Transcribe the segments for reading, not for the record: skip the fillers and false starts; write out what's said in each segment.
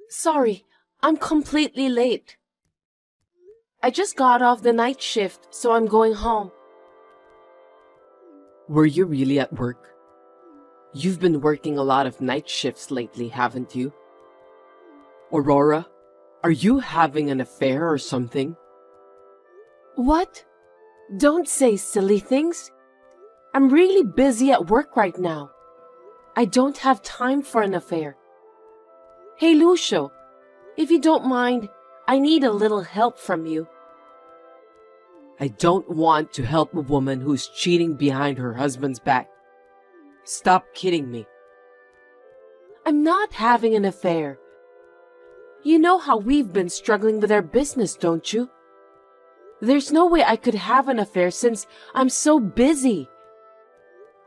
Sorry, I'm completely late. I just got off the night shift, so I'm going home. Were you really at work? You've been working a lot of night shifts lately, haven't you? Aurora, are you having an affair or something? What? Don't say silly things. I'm really busy at work right now. I don't have time for an affair. Hey, Lucio, if you don't mind, I need a little help from you. I don't want to help a woman who's cheating behind her husband's back. Stop kidding me. I'm not having an affair. You know how we've been struggling with our business, don't you? There's no way I could have an affair since I'm so busy.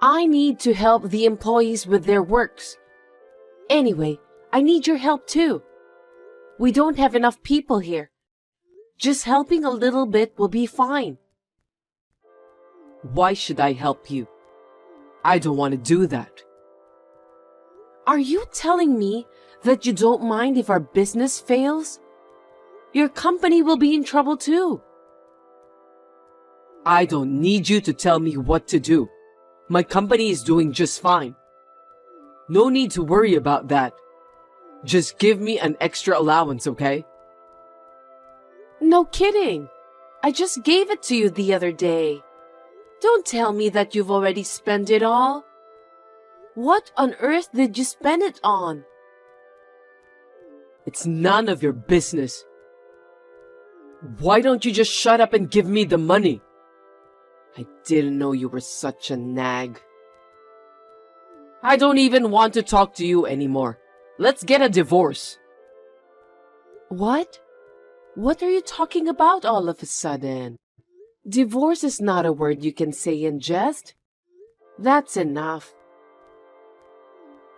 I need to help the employees with their works. Anyway, I need your help too. We don't have enough people here. Just helping a little bit will be fine. Why should I help you? I don't want to do that. Are you telling me that you don't mind if our business fails? Your company will be in trouble too. I don't need you to tell me what to do. My company is doing just fine. No need to worry about that. Just give me an extra allowance, okay? No kidding. I just gave it to you the other day. Don't tell me that you've already spent it all. What on earth did you spend it on? It's none of your business. Why don't you just shut up and give me the money? I didn't know you were such a nag. I don't even want to talk to you anymore. Let's get a divorce. What? What are you talking about all of a sudden? Divorce is not a word you can say in jest. That's enough.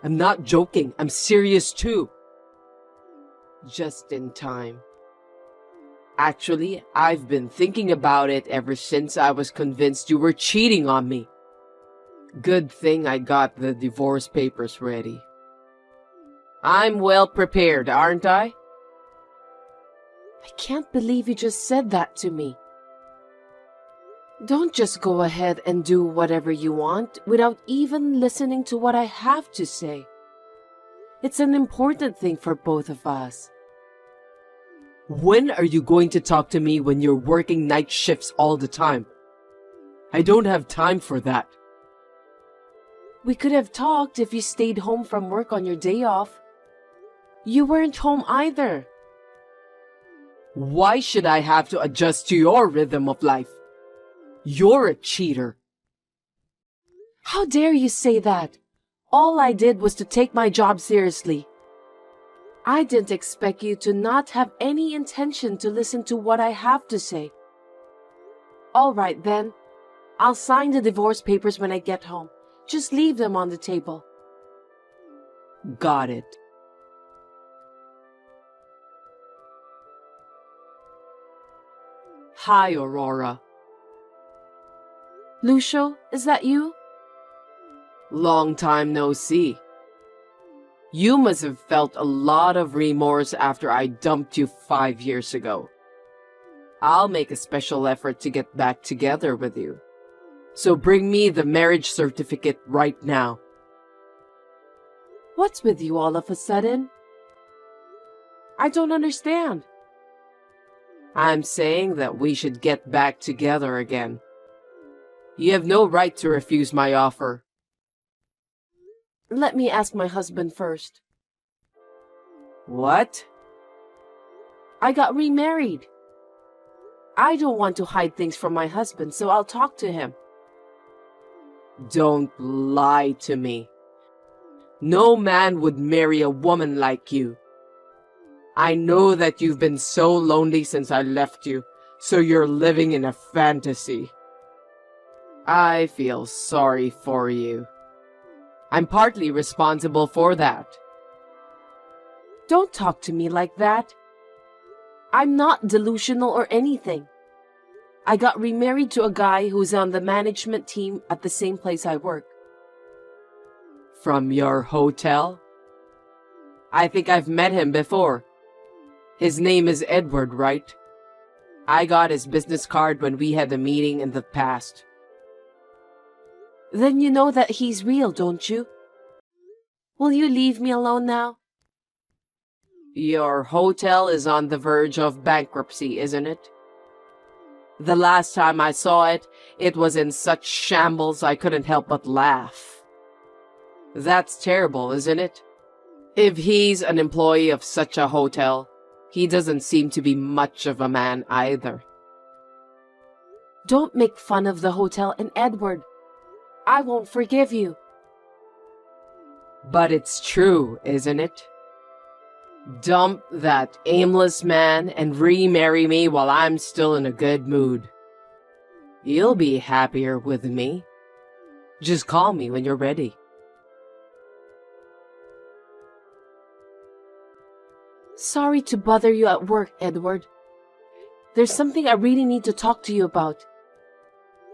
I'm not joking. I'm serious too. Just in time. Actually, I've been thinking about it ever since I was convinced you were cheating on me. Good thing I got the divorce papers ready. I'm well prepared, aren't I? I can't believe you just said that to me. Don't just go ahead and do whatever you want without even listening to what I have to say. It's an important thing for both of us. When are you going to talk to me when you're working night shifts all the time? I don't have time for that. We could have talked if you stayed home from work on your day off. You weren't home either. Why should I have to adjust to your rhythm of life? You're a cheater. How dare you say that? All I did was to take my job seriously. I didn't expect you to not have any intention to listen to what I have to say. All right then. I'll sign the divorce papers when I get home. Just leave them on the table. Got it. Hi, Aurora. Lucio, is that you? Long time no see. You must have felt a lot of remorse after I dumped you 5 years ago. I'll make a special effort to get back together with you. So bring me the marriage certificate right now. What's with you all of a sudden? I don't understand. I'm saying that we should get back together again. You have no right to refuse my offer. Let me ask my husband first. What? I got remarried. I don't want to hide things from my husband, so I'll talk to him. Don't lie to me. No man would marry a woman like you. I know that you've been so lonely since I left you, so you're living in a fantasy. I feel sorry for you. I'm partly responsible for that. Don't talk to me like that. I'm not delusional or anything. I got remarried to a guy who's on the management team at the same place I work. From your hotel? I think I've met him before. His name is Edward, right? I got his business card when we had a meeting in the past. Then you know that he's real, don't you? Will you leave me alone now? Your hotel is on the verge of bankruptcy, isn't it? The last time I saw it, it was in such shambles I couldn't help but laugh. That's terrible, isn't it? If he's an employee of such a hotel, he doesn't seem to be much of a man either. Don't make fun of the hotel and Edward. I won't forgive you. But it's true, isn't it? Dump that aimless man and remarry me while I'm still in a good mood. You'll be happier with me. Just call me when you're ready. Sorry to bother you at work, Edward. There's something I really need to talk to you about.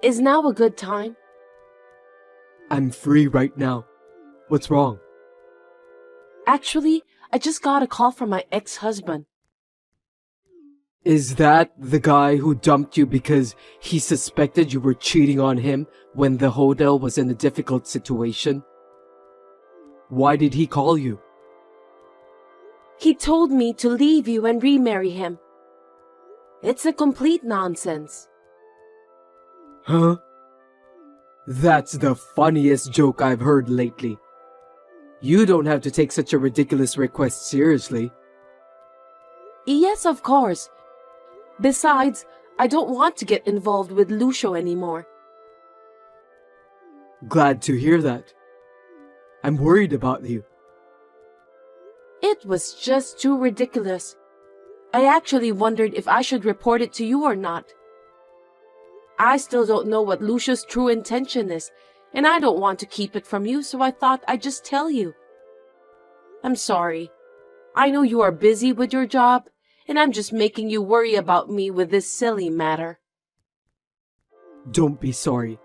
Is now a good time? I'm free right now. What's wrong? Actually, I just got a call from my ex-husband. Is that the guy who dumped you because he suspected you were cheating on him when the hotel was in a difficult situation? Why did he call you? He told me to leave you and remarry him. It's a complete nonsense. Huh? That's the funniest joke I've heard lately. You don't have to take such a ridiculous request seriously. Yes, of course. Besides, I don't want to get involved with Lucio anymore. Glad to hear that. I'm worried about you. It was just too ridiculous. I actually wondered if I should report it to you or not. I still don't know what Lucio's true intention is, and I don't want to keep it from you, so I thought I'd just tell you. I'm sorry. I know you are busy with your job, and I'm just making you worry about me with this silly matter. Don't be sorry.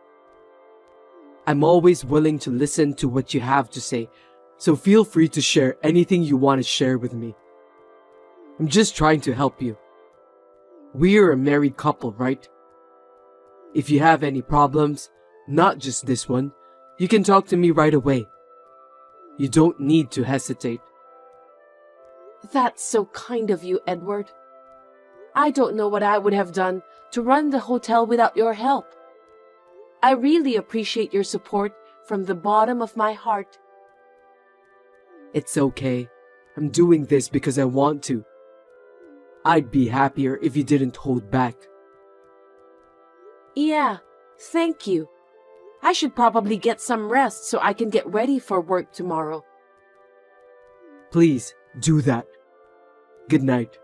I'm always willing to listen to what you have to say, so feel free to share anything you want to share with me. I'm just trying to help you. We're a married couple, right? If you have any problems, not just this one, you can talk to me right away. You don't need to hesitate. That's so kind of you, Edward. I don't know what I would have done to run the hotel without your help. I really appreciate your support from the bottom of my heart. It's okay. I'm doing this because I want to. I'd be happier if you didn't hold back. Yeah, thank you. I should probably get some rest so I can get ready for work tomorrow. Please, do that. Good night.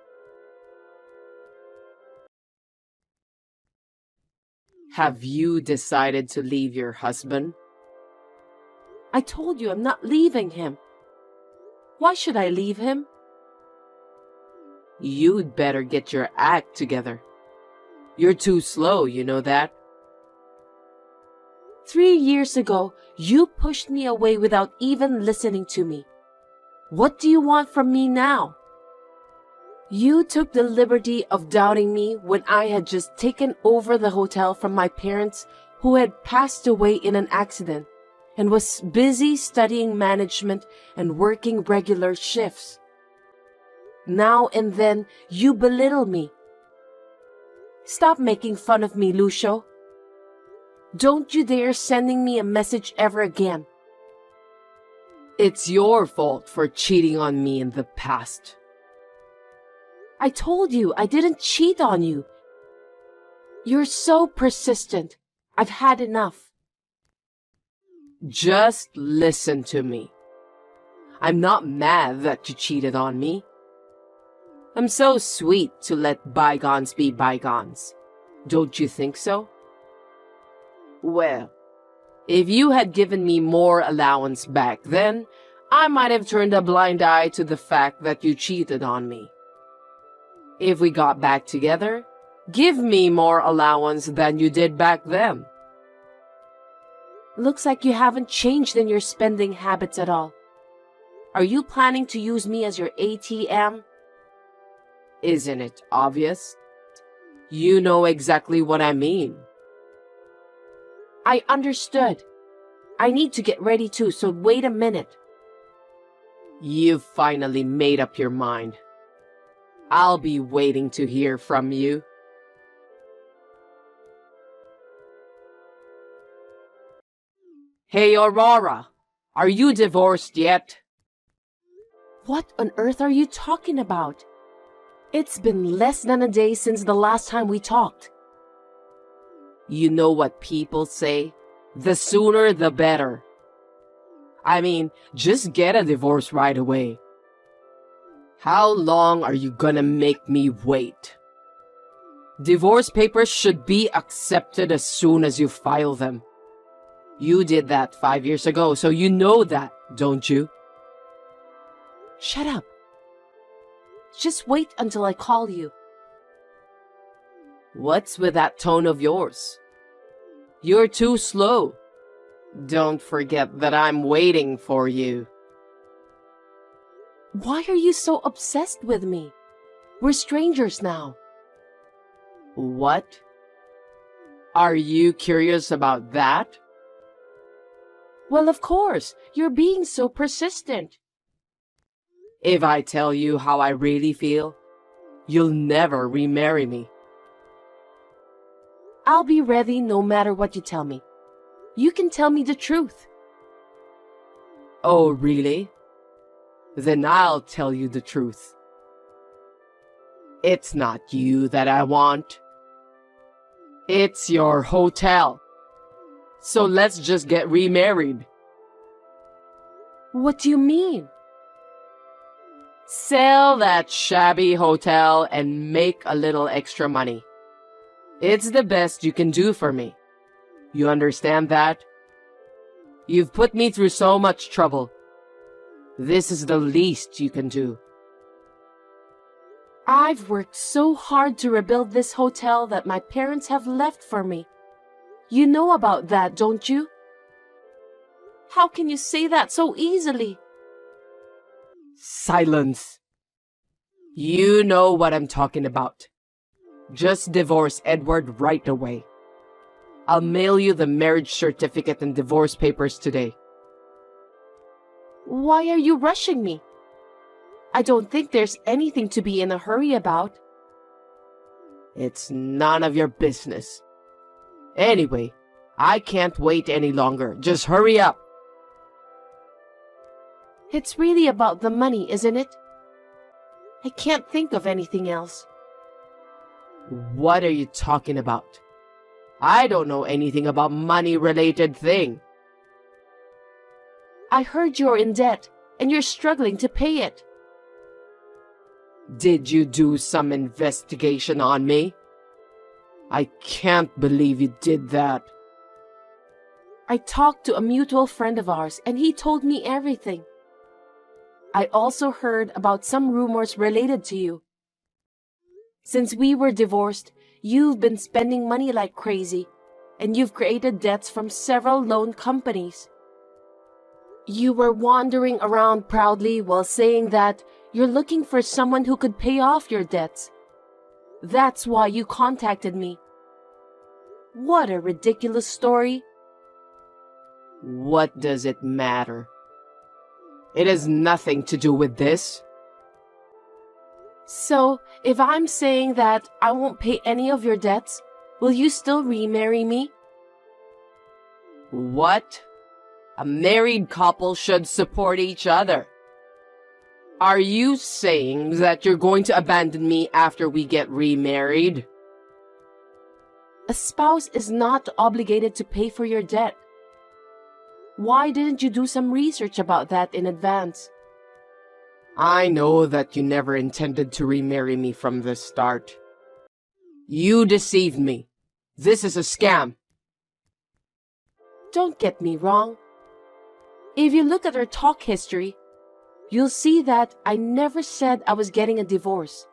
Have you decided to leave your husband? I told you I'm not leaving him. Why should I leave him? You'd better get your act together. You're too slow, you know that? 3 years ago, you pushed me away without even listening to me. What do you want from me now? You took the liberty of doubting me when I had just taken over the hotel from my parents who had passed away in an accident and was busy studying management and working regular shifts. Now and then, you belittle me. Stop making fun of me, Lucio. Don't you dare sending me a message ever again. It's your fault for cheating on me in the past. I told you I didn't cheat on you. You're so persistent. I've had enough. Just listen to me. I'm not mad that you cheated on me. I'm so sweet to let bygones be bygones. Don't you think so? Well, if you had given me more allowance back then, I might have turned a blind eye to the fact that you cheated on me. If we got back together, give me more allowance than you did back then. Looks like you haven't changed in your spending habits at all. Are you planning to use me as your ATM? Isn't it obvious? You know exactly what I mean. I understood. I need to get ready too, so wait a minute. You've finally made up your mind. I'll be waiting to hear from you. Hey, Aurora, are you divorced yet? What on earth are you talking about? It's been less than a day since the last time we talked. You know what people say? The sooner the better. I mean, just get a divorce right away. How long are you gonna make me wait? Divorce papers should be accepted as soon as you file them. You did that 5 years ago, so you know that, don't you? Shut up. Just wait until I call you. What's with that tone of yours? You're too slow. Don't forget that I'm waiting for you. Why are you so obsessed with me? We're strangers now. What? Are you curious about that? Well, of course. You're being so persistent. If I tell you how I really feel, you'll never remarry me. I'll be ready no matter what you tell me. You can tell me the truth. Oh, really? Then I'll tell you the truth. It's not you that I want. It's your hotel. So let's just get remarried. What do you mean? Sell that shabby hotel and make a little extra money. It's the best you can do for me. You understand that? You've put me through so much trouble. This is the least you can do. I've worked so hard to rebuild this hotel that my parents have left for me. You know about that, don't you? How can you say that so easily? Silence. You know what I'm talking about. Just divorce Edward right away. I'll mail you the marriage certificate and divorce papers today. Why are you rushing me? I don't think there's anything to be in a hurry about. It's none of your business. Anyway, I can't wait any longer. Just hurry up. It's really about the money, isn't it? I can't think of anything else. What are you talking about? I don't know anything about money-related thing. I heard you're in debt and you're struggling to pay it. Did you do some investigation on me? I can't believe you did that. I talked to a mutual friend of ours and he told me everything. I also heard about some rumors related to you. Since we were divorced, you've been spending money like crazy, and you've created debts from several loan companies. You were wandering around proudly while saying that you're looking for someone who could pay off your debts. That's why you contacted me. What a ridiculous story. What does it matter? It has nothing to do with this. So, if I'm saying that I won't pay any of your debts, will you still remarry me? What? A married couple should support each other. Are you saying that you're going to abandon me after we get remarried? A spouse is not obligated to pay for your debt. Why didn't you do some research about that in advance? I know that you never intended to remarry me from the start. You deceived me. This is a scam. Don't get me wrong. If you look at our talk history, you'll see that I never said I was getting a divorce.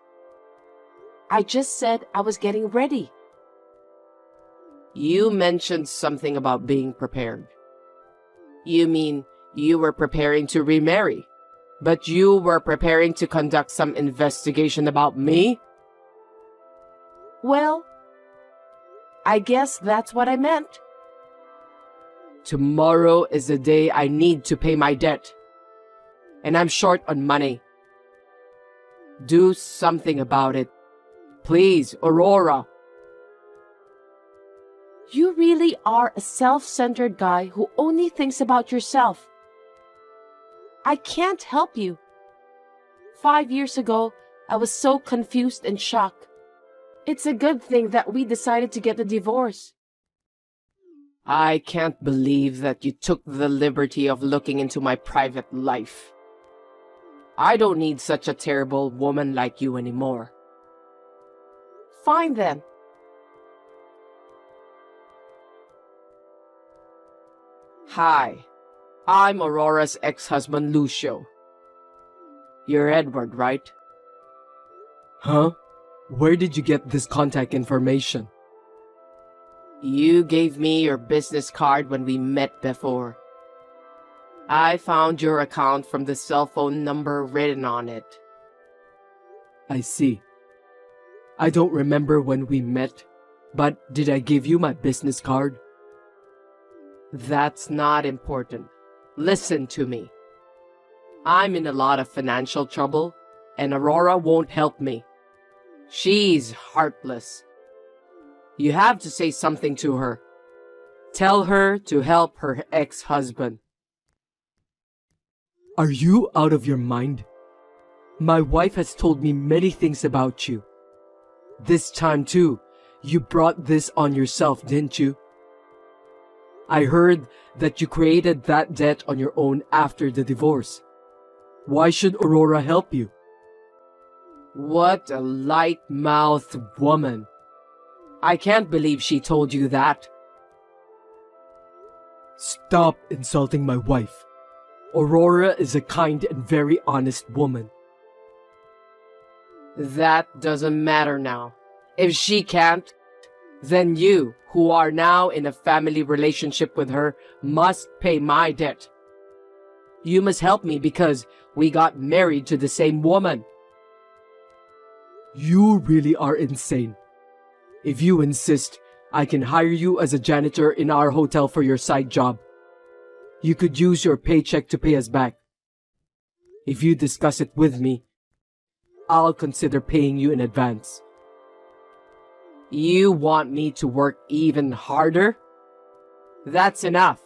I just said I was getting ready. You mentioned something about being prepared. You mean you were preparing to remarry? But you were preparing to conduct some investigation about me? Well, I guess that's what I meant. Tomorrow is the day I need to pay my debt. And I'm short on money. Do something about it. Please, Aurora. You really are a self-centered guy who only thinks about yourself. I can't help you. 5 years ago, I was so confused and shocked. It's a good thing that we decided to get a divorce. I can't believe that you took the liberty of looking into my private life. I don't need such a terrible woman like you anymore. Fine then. Hi, I'm Aurora's ex-husband Lucio. You're Edward, right? Huh? Where did you get this contact information? You gave me your business card when we met before. I found your account from the cell phone number written on it. I see. I don't remember when we met, but did I give you my business card? That's not important. Listen to me. I'm in a lot of financial trouble, and Aurora won't help me. She's heartless. You have to say something to her. Tell her to help her ex-husband. Are you out of your mind? My wife has told me many things about you. This time too, you brought this on yourself, didn't you? I heard that you created that debt on your own after the divorce. Why should Aurora help you? What a light-mouthed woman. I can't believe she told you that. Stop insulting my wife. Aurora is a kind and very honest woman. That doesn't matter now. If she can't, then you, who are now in a family relationship with her, must pay my debt. You must help me because we got married to the same woman. You really are insane. If you insist, I can hire you as a janitor in our hotel for your side job. You could use your paycheck to pay us back. If you discuss it with me, I'll consider paying you in advance. You want me to work even harder? That's enough.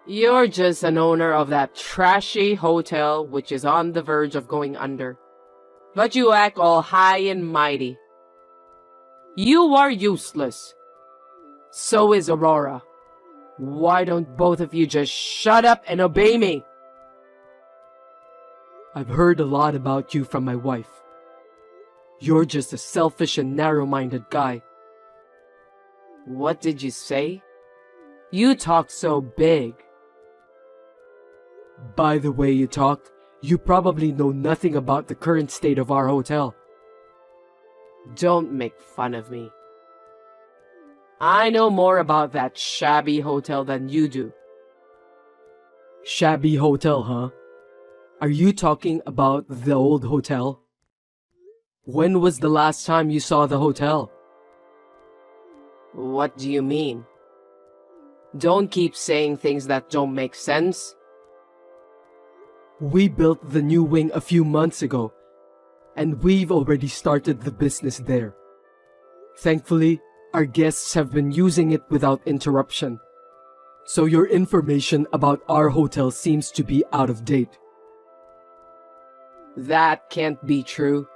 You're just an owner of that trashy hotel which is on the verge of going under. But you act all high and mighty. You are useless. So is Aurora. Why don't both of you just shut up and obey me? I've heard a lot about you from my wife. You're just a selfish and narrow-minded guy. What did you say? You talk so big. By the way you talk, you probably know nothing about the current state of our hotel. Don't make fun of me. I know more about that shabby hotel than you do. Shabby hotel, huh? Are you talking about the old hotel? When was the last time you saw the hotel? What do you mean? Don't keep saying things that don't make sense. We built the new wing a few months ago, and we've already started the business there. Thankfully, our guests have been using it without interruption. So your information about our hotel seems to be out of date. That can't be true.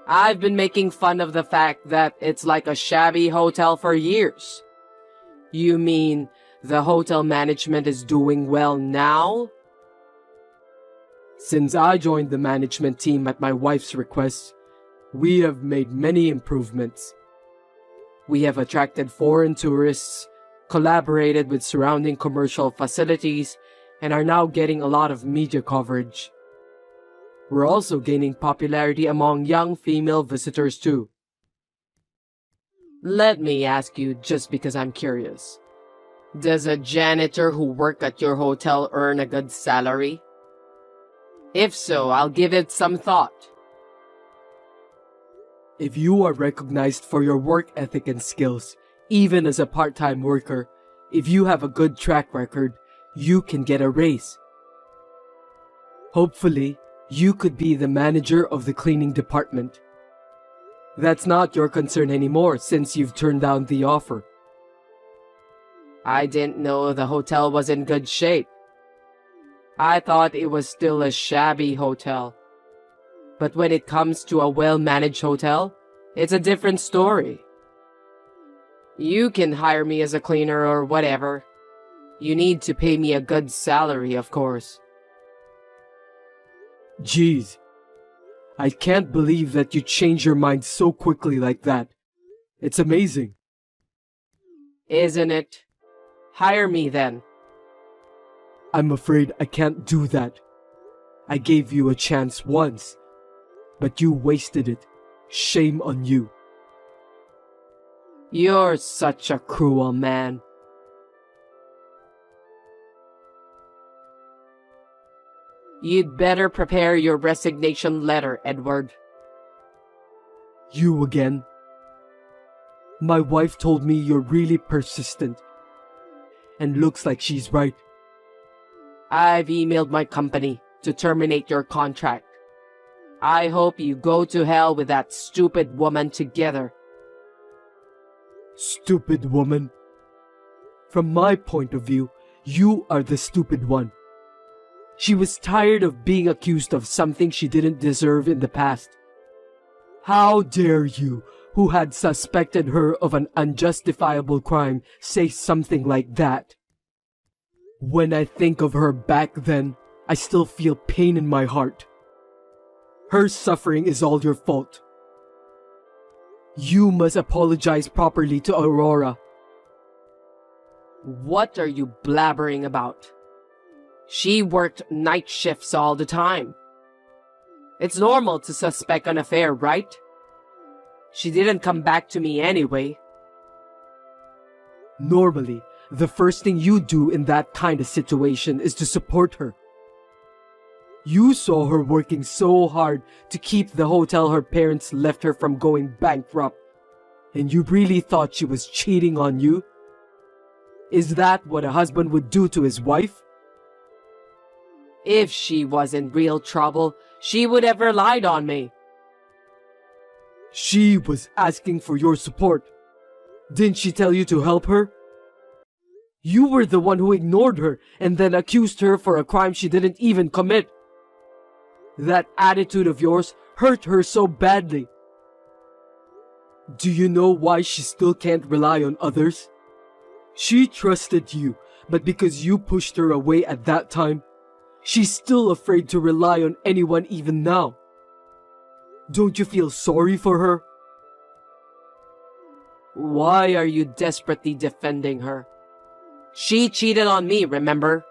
I've been making fun of the fact that it's like a shabby hotel for years. You mean the hotel management is doing well now? Since I joined the management team at my wife's request, we have made many improvements. We have attracted foreign tourists, collaborated with surrounding commercial facilities, and are now getting a lot of media coverage. We're also gaining popularity among young female visitors too. Let me ask you just because I'm curious. Does a janitor who works at your hotel earn a good salary? If so, I'll give it some thought. If you are recognized for your work ethic and skills, even as a part-time worker, if you have a good track record, you can get a raise. Hopefully, you could be the manager of the cleaning department. That's not your concern anymore since you've turned down the offer. I didn't know the hotel was in good shape. I thought it was still a shabby hotel. But when it comes to a well-managed hotel, it's a different story. You can hire me as a cleaner or whatever. You need to pay me a good salary, of course. Geez, I can't believe that you changed your mind so quickly like that. It's amazing. Isn't it? Hire me then. I'm afraid I can't do that. I gave you a chance once, but you wasted it. Shame on you. You're such a cruel man. You'd better prepare your resignation letter, Edward. You again? My wife told me you're really persistent. And looks like she's right. I've emailed my company to terminate your contract. I hope you go to hell with that stupid woman together. Stupid woman. From my point of view, you are the stupid one. She was tired of being accused of something she didn't deserve in the past. How dare you, who had suspected her of an unjustifiable crime, say something like that? When I think of her back then, I still feel pain in my heart. Her suffering is all your fault. You must apologize properly to Aurora. What are you blabbering about? She worked night shifts all the time. It's normal to suspect an affair, right? She didn't come back to me anyway. Normally, the first thing you do in that kind of situation is to support her. You saw her working so hard to keep the hotel her parents left her from going bankrupt, and you really thought she was cheating on you? Is that what a husband would do to his wife? If she was in real trouble, she would have relied on me. She was asking for your support. Didn't she tell you to help her? You were the one who ignored her and then accused her for a crime she didn't even commit. That attitude of yours hurt her so badly. Do you know why she still can't rely on others? She trusted you, but because you pushed her away at that time, she's still afraid to rely on anyone even now. Don't you feel sorry for her? Why are you desperately defending her? She cheated on me, remember?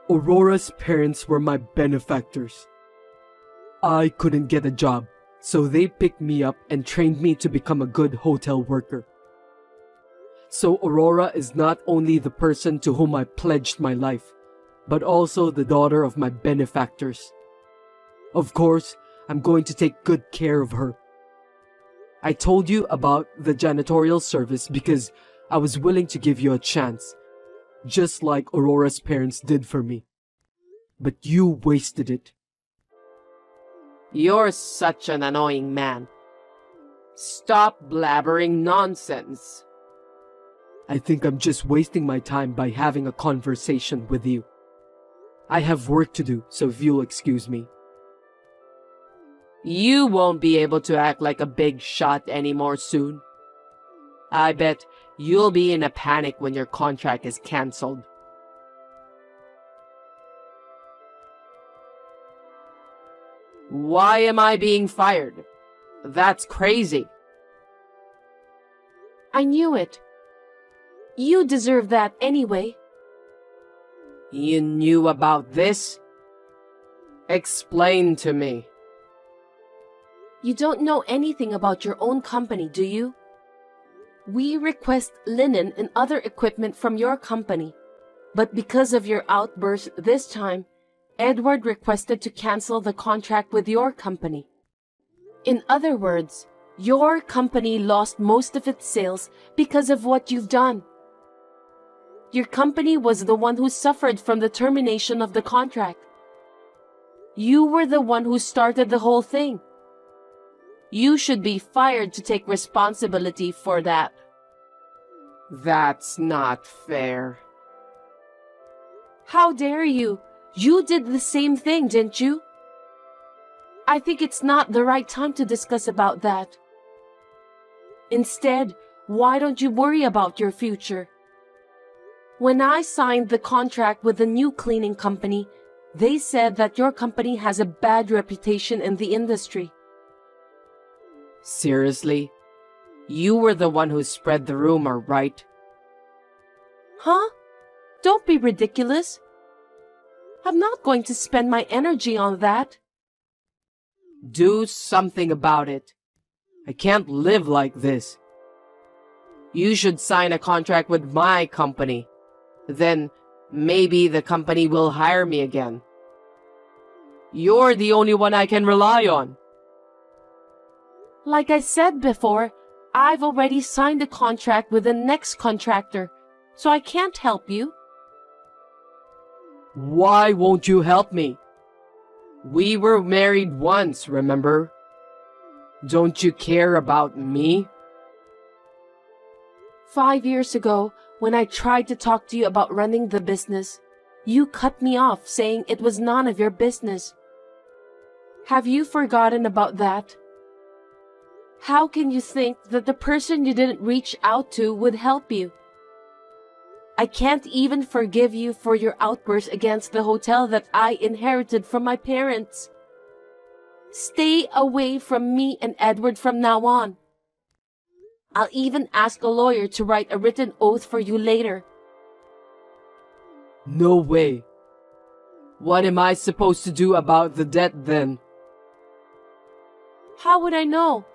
Aurora's parents were my benefactors. I couldn't get a job, so they picked me up and trained me to become a good hotel worker. So Aurora is not only the person to whom I pledged my life, but also the daughter of my benefactors. Of course, I'm going to take good care of her. I told you about the janitorial service because I was willing to give you a chance, just like Aurora's parents did for me. But you wasted it. You're such an annoying man. Stop blabbering nonsense. I think I'm just wasting my time by having a conversation with you. I have work to do, so if you'll excuse me. You won't be able to act like a big shot anymore soon. I bet you'll be in a panic when your contract is cancelled. Why am I being fired? That's crazy. I knew it. You deserve that anyway. You knew about this? Explain to me. You don't know anything about your own company, do you? We request linen and other equipment from your company, but because of your outburst this time, Edward requested to cancel the contract with your company. In other words, your company lost most of its sales because of what you've done. Your company was the one who suffered from the termination of the contract. You were the one who started the whole thing. You should be fired to take responsibility for that. That's not fair. How dare you? You did the same thing, didn't you? I think it's not the right time to discuss about that. Instead, why don't you worry about your future? When I signed the contract with the new cleaning company, they said that your company has a bad reputation in the industry. Seriously? You were the one who spread the rumor, right? Huh? Don't be ridiculous. I'm not going to spend my energy on that. Do something about it. I can't live like this. You should sign a contract with my company. Then maybe the company will hire me again. You're the only one I can rely on. Like I said before, I've already signed a contract with the next contractor, so I can't help you. Why won't you help me? We were married once, remember? Don't you care about me? 5 years ago, when I tried to talk to you about running the business, you cut me off saying it was none of your business. Have you forgotten about that? How can you think that the person you didn't reach out to would help you? I can't even forgive you for your outburst against the hotel that I inherited from my parents. Stay away from me and Edward from now on. I'll even ask a lawyer to write a written oath for you later. No way. What am I supposed to do about the debt then? How would I know?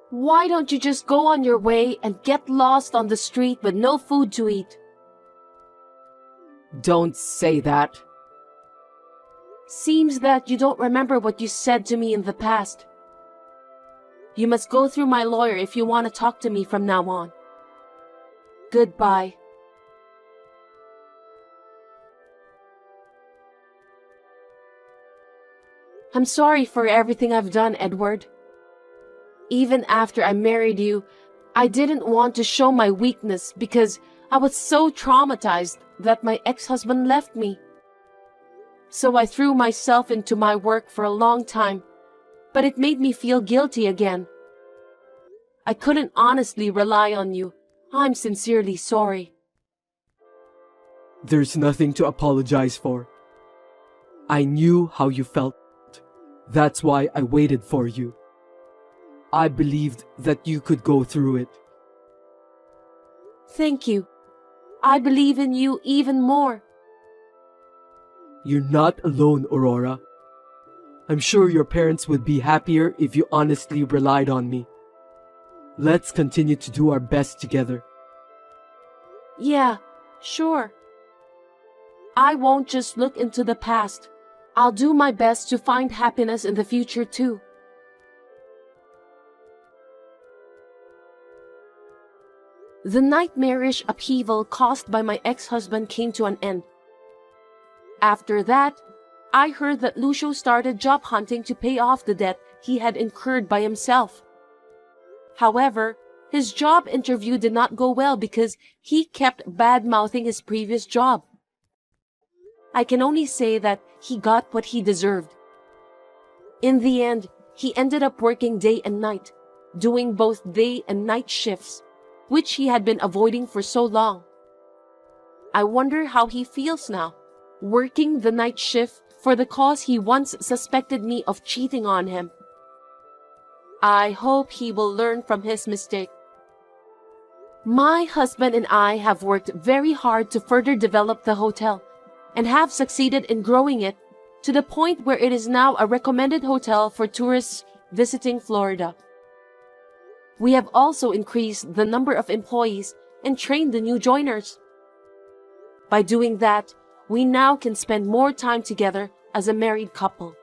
Why don't you just go on your way and get lost on the street with no food to eat? Don't say that. Seems that you don't remember what you said to me in the past. You must go through my lawyer if you want to talk to me from now on. Goodbye. I'm sorry for everything I've done, Edward. Even after I married you, I didn't want to show my weakness because I was so traumatized that my ex-husband left me. So I threw myself into my work for a long time, but it made me feel guilty again. I couldn't honestly rely on you. I'm sincerely sorry. There's nothing to apologize for. I knew how you felt. That's why I waited for you. I believed that you could go through it. Thank you. I believe in you even more. You're not alone, Aurora. I'm sure your parents would be happier if you honestly relied on me. Let's continue to do our best together. Yeah, sure. I won't just look into the past. I'll do my best to find happiness in the future too. The nightmarish upheaval caused by my ex-husband came to an end. After that, I heard that Lucio started job hunting to pay off the debt he had incurred by himself. However, his job interview did not go well because he kept bad-mouthing his previous job. I can only say that he got what he deserved. In the end, he ended up working day and night, doing both day and night shifts, which he had been avoiding for so long. I wonder how he feels now, working the night shift for the cause he once suspected me of cheating on him. I hope he will learn from his mistake. My husband and I have worked very hard to further develop the hotel and have succeeded in growing it to the point where it is now a recommended hotel for tourists visiting Florida. We have also increased the number of employees and trained the new joiners. By doing that, we now can spend more time together as a married couple.